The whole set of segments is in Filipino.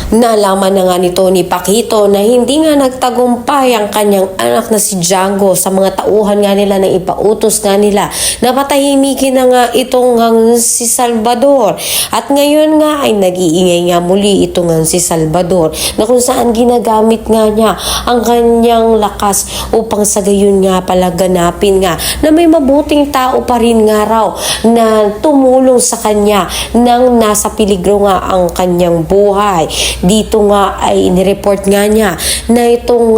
Nalaman na nga nito ni Paquito na hindi nga nagtagumpay ang kanyang anak na si Django sa mga tauhan nga nila na ipautos nga nila na patahimikin na nga itong si Salvador. At ngayon nga ay nag-iingay nga muli itong si Salvador na kung saan ginagamit nga niya ang kanyang lakas upang sa gayon nga pala ganapin nga na may mabuting tao pa rin nga raw na tumulong sa kanya nang nasa peligro nga ang kanyang buhay. Dito nga ay inireport nga niya na itong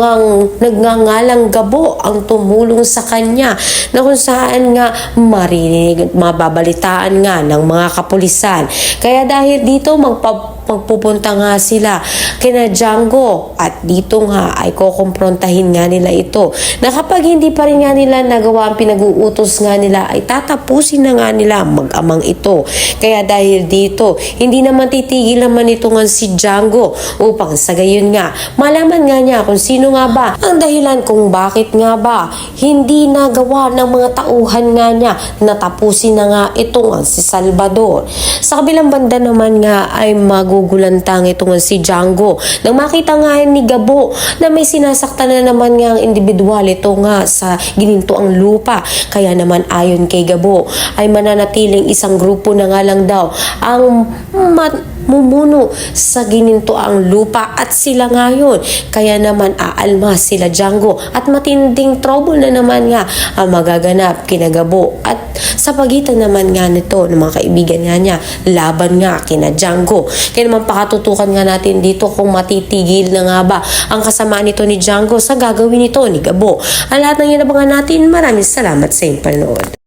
nagngangalang Gabo ang tumulong sa kanya na kung saan nga marinig, mababalitaan nga ng mga kapulisan. Kaya dahil dito magpupunta nga sila kina Django at dito nga ay kukumprontahin nga nila ito na kapag hindi pa rin nga nila nagawa ang pinag-uutos nga nila ay tatapusin na nga nila mag-amang ito. Kaya dahil dito hindi naman titigil naman ito nga si Django upang sa gayon nga malaman nga niya kung sino nga ba ang dahilan kung bakit nga ba hindi nagawa ng mga tauhan nga niya na tapusin na nga ito nga si Salvador. Sa kabilang banda naman nga ay magugulantang ito nga si Django nang makita nga ni Gabo na may sinasaktan na naman nga ang individual ito nga sa ginintoang lupa. Kaya naman ayon kay Gabo ay mananatiling isang grupo na nga lang daw ang mumuno sa ginintoang lupa at sila ngayon. Kaya naman aalma sila Django at matinding trouble na naman nga ang magaganap kina Gabo at sa pagitan naman nga nito ng mga kaibigan nga niya laban nga kina Django. Kaya naman pakatutukan nga natin dito kung matitigil na nga ba ang kasamaan nito ni Django sa gagawin nito ni Gabo. Ang lahat ng yan abangan natin. Maraming salamat sa iyong panood.